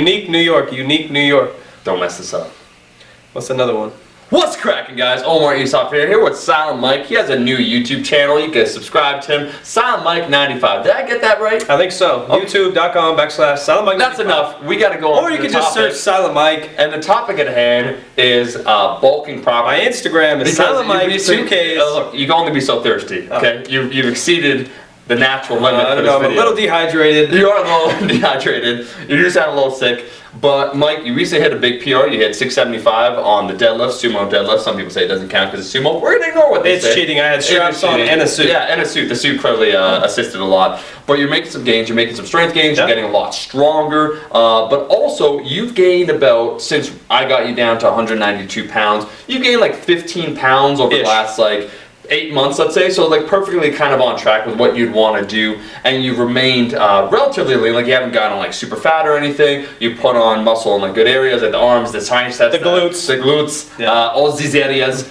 Unique New York, unique New York. Don't mess this up. What's another one? What's cracking, guys? Omar Esop here with Silent Mike. He has a new YouTube channel. You can subscribe to him. Silent Mike 95. Did I get that right? I think so. Okay. YouTube.com/Silent Mike. That's enough. We got to go on. Or you can just search Silent Mike. And the topic at hand is bulking properly. My Instagram is Silent Mike 2Ks. Look, you can only be so thirsty. Okay, you've exceeded the natural limit for this I'm video. a little dehydrated. You are a little dehydrated. You just sound a little sick. But Mike, you recently hit a big PR. You hit 675 on the deadlift, sumo deadlift. Some people say it doesn't count because it's sumo. We're gonna ignore what they say. It's cheating. I had straps on and a suit. Yeah, and a suit. The suit clearly assisted a lot. But you're making some gains. You're making some strength gains. You're getting a lot stronger. But also, you've gained about, since I got you down to 192 pounds, you gained like 15 pounds over the last 8 months, let's say, so like perfectly kind of on track with what you'd want to do, and you've remained relatively lean. Like you haven't gotten like super fat or anything. You put on muscle in like good areas, like the arms, the triceps, the glutes, all these areas.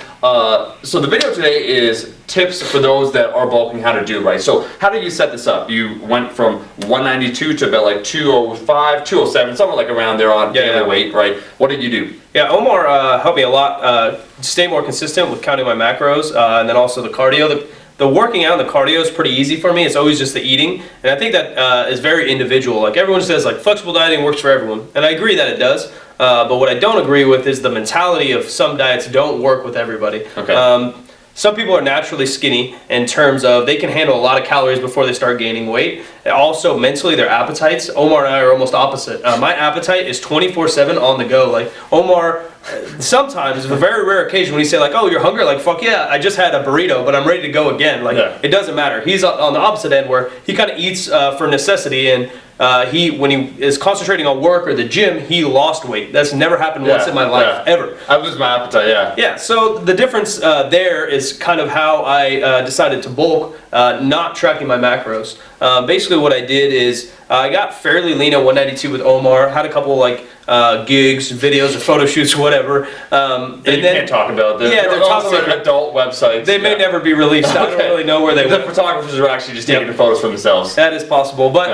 So the video today is tips for those that are bulking, how to do right. So how did you set this up? You went from 192 to about like 205, 207, somewhere like around there on daily weight, right? What did you do? Yeah, Omar helped me a lot stay more consistent with counting my macros, and then also the cardio. The working out and the cardio is pretty easy for me. It's always just the eating, and I think that is very individual. Like everyone says, like flexible dieting works for everyone, and I agree that it does. But what I don't agree with is the mentality of some diets don't work with everybody. Okay. Some people are naturally skinny in terms of they can handle a lot of calories before they start gaining weight. And also mentally, their appetites. Omar and I are almost opposite. My appetite is 24/7 on the go. Like Omar, sometimes, it's a very rare occasion when he say like, "Oh, you're hungry?" Like, "Fuck yeah, I just had a burrito, but I'm ready to go again." Like, it doesn't matter. He's on the opposite end where he kind of eats for necessity, and when he is concentrating on work or the gym, he lost weight. That's never happened once in my life, ever. I lose my appetite, Yeah, so the difference there is kind of how I decided to bulk, not tracking my macros. Basically what I did is I got fairly lean at 192 with Omar, had a couple like gigs, videos, or photo shoots, whatever. And then, can't talk about this. Yeah, they're talking about adult websites. They may never be released. I don't really know where they went. The photographers are actually just taking the photos for themselves. That is possible. But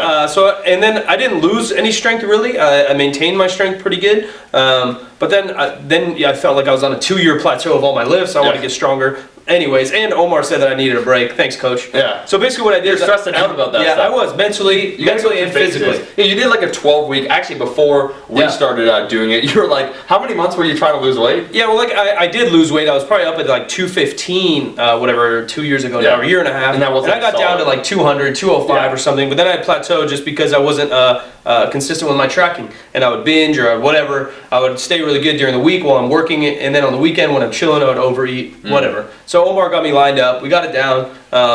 and then I didn't lose any strength really. I maintained my strength pretty good. But then I felt like I was on a 2-year plateau of all my lifts. I want to get stronger. Anyways, and Omar said that I needed a break. Thanks, coach. Yeah. So basically what I did You're stressing out about that stuff. I was, mentally and physically. Yeah, you did like a 12-week, actually before we started doing it, you were like, how many months were you trying to lose weight? Yeah, well, like I did lose weight. I was probably up at like 215, whatever, 2 years ago now, or a year and a half. And I got down to like 200, 205 or something, but then I plateaued just because I wasn't consistent with my tracking. And I would binge or whatever. I would stay really good during the week while I'm working, and then on the weekend when I'm chilling, I would overeat, whatever. So Omar got me lined up. We got it down.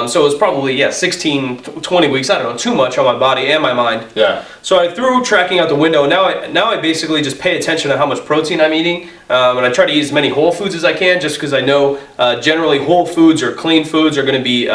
So it was probably 16, 20 weeks. I don't know, too much on my body and my mind. Yeah. So I threw tracking out the window. Now I basically just pay attention to how much protein I'm eating, and I try to eat as many whole foods as I can, just because I know generally whole foods or clean foods are going to be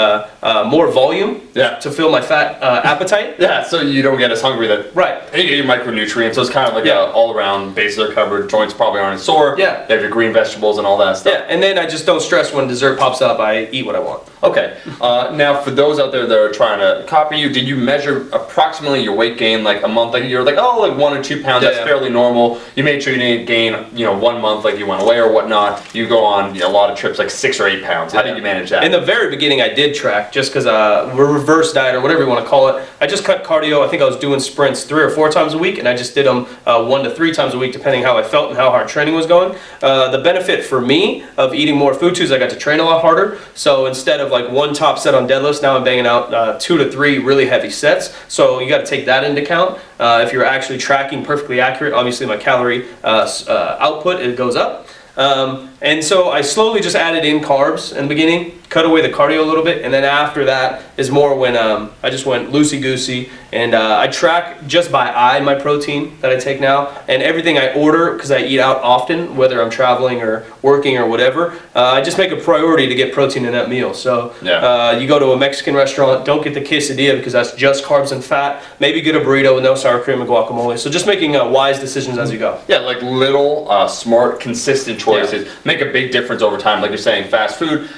more volume to fill my fat appetite. Yeah. So you don't get as hungry. And you get your micronutrients. So it's kind of like all-around bases are covered. Joints probably aren't as sore. Yeah. You have your green vegetables and all that stuff. Yeah. And then I just don't stress when dessert pops up. I eat what I want. Okay. Now, for those out there that are trying to copy you, did you measure approximately your weight gain like a month? Like you're like, oh, like 1 or 2 pounds. That's fairly normal. You made sure you didn't gain, 1 month like you went away or whatnot. You go on a lot of trips, like 6 or 8 pounds. How did you manage that? In the very beginning, I did track just because we're reverse diet or whatever you want to call it. I just cut cardio. I think I was doing sprints 3 or 4 times a week, and I just did them 1 to 3 times a week, depending how I felt and how hard training was going. The benefit for me of eating more food too is I got to train a lot harder. So instead of like 1 top set on deadlifts, now I'm banging out 2 to 3 really heavy sets. So you got to take that into account. If you're actually tracking perfectly accurate, obviously my calorie output, it goes up. And so I slowly just added in carbs in the beginning, cut away the cardio a little bit, and then after that is more when I just went loosey-goosey, and I track just by eye my protein that I take now, and everything I order, because I eat out often, whether I'm traveling or working or whatever, I just make a priority to get protein in that meal. So you go to a Mexican restaurant, don't get the quesadilla because that's just carbs and fat. Maybe get a burrito with no sour cream and guacamole. So just making wise decisions as you go. Yeah, like little smart, consistent choices make a big difference over time. Like you're saying, fast food,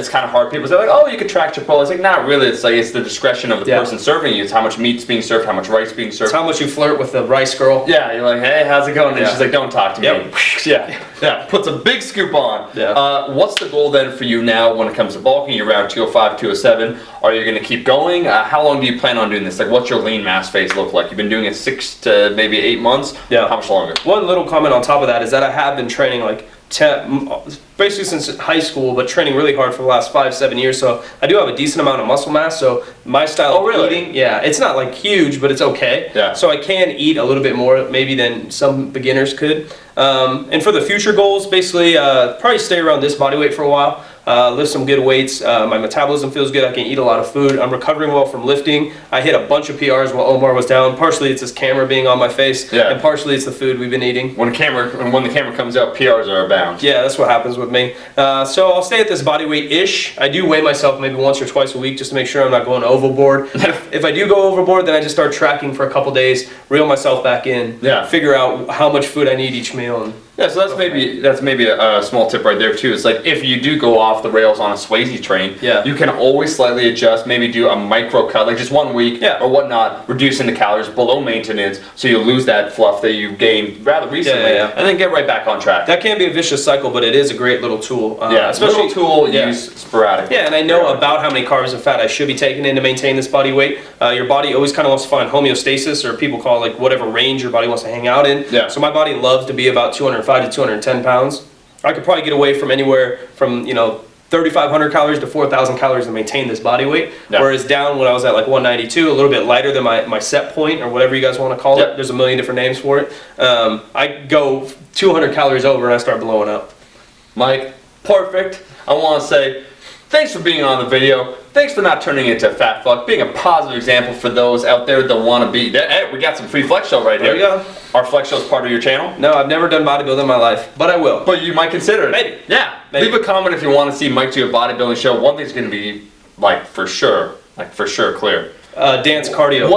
it's kind of hard. People say like, oh, you could track Chipotle. It's like, not really. It's like, it's the discretion of the person serving you. It's how much meat's being served, how much rice being served. It's how much you flirt with the rice girl. Yeah, you're like, hey, how's it going? And she's like, don't talk to me. Yeah, puts a big scoop on. Yeah. What's the goal then for you now when it comes to bulking? You're around 205, 207. Are you going to keep going? How long do you plan on doing this? Like, what's your lean mass phase look like? You've been doing it 6 to maybe 8 months. Yeah. How much longer? One little comment on top of that is that I have been training like basically since high school, but training really hard for the last 5-7 years. So I do have a decent amount of muscle mass. So my style of eating, it's not like huge, but it's okay. Yeah. So I can eat a little bit more maybe than some beginners could. And for the future goals, basically probably stay around this body weight for a while. Lift some good weights. My metabolism feels good. I can eat a lot of food. I'm recovering well from lifting. I hit a bunch of PRs while Omar was down. Partially it's this camera being on my face, and partially it's the food we've been eating. When the camera comes out, PRs are abound. Yeah, that's what happens with me. So I'll stay at this body weight-ish. I do weigh myself maybe once or twice a week just to make sure I'm not going overboard. If I do go overboard, then I just start tracking for a couple days, reel myself back in, figure out how much food I need each meal. And yeah, so that's maybe a small tip right there too. It's like if you do go off the rails on a Swayze train, you can always slightly adjust, maybe do a micro cut, like just 1 week or whatnot, reducing the calories below maintenance so you lose that fluff that you gained rather recently, and then get right back on track. That can be a vicious cycle, but it is a great little tool. Especially little tool used sporadically. Yeah, and I know about how many carbs and fat I should be taking in to maintain this body weight. Your body always kind of wants to find homeostasis, or people call it like whatever range your body wants to hang out in. Yeah. So my body loves to be about 205 to 210 pounds. I could probably get away from anywhere from 3,500 calories to 4,000 calories to maintain this body weight. Whereas down when I was at like 192, a little bit lighter than my set point or whatever you guys want to call it. There's a million different names for it. I go 200 calories over and I start blowing up. Mike, perfect. I want to say thanks for being on the video. Thanks for not turning into a fat fuck, being a positive example for those out there that want to be. Hey, we got some free flex show right here. There you go. Our flex show is part of your channel? No, I've never done bodybuilding in my life, but I will. But you might consider it. Maybe. Yeah. Maybe. Leave a comment if you want to see Mike do a bodybuilding show. One thing's going to be, for sure clear. Dance cardio.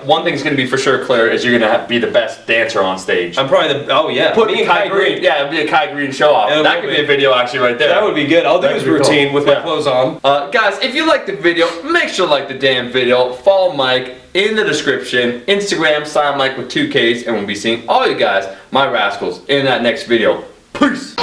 One thing's going to be for sure clear is you're going to be the best dancer on stage. I'm probably Put me and Kai Green. Yeah, it'd be a Kai Green show off. That could be a video actually right there. That would be good. I'll do his routine with my clothes on. Guys, if you liked the video, make sure to like the damn video. Follow Mike in the description. Instagram, Mike with 2 Ks, and we'll be seeing all you guys, my rascals, in that next video. Peace!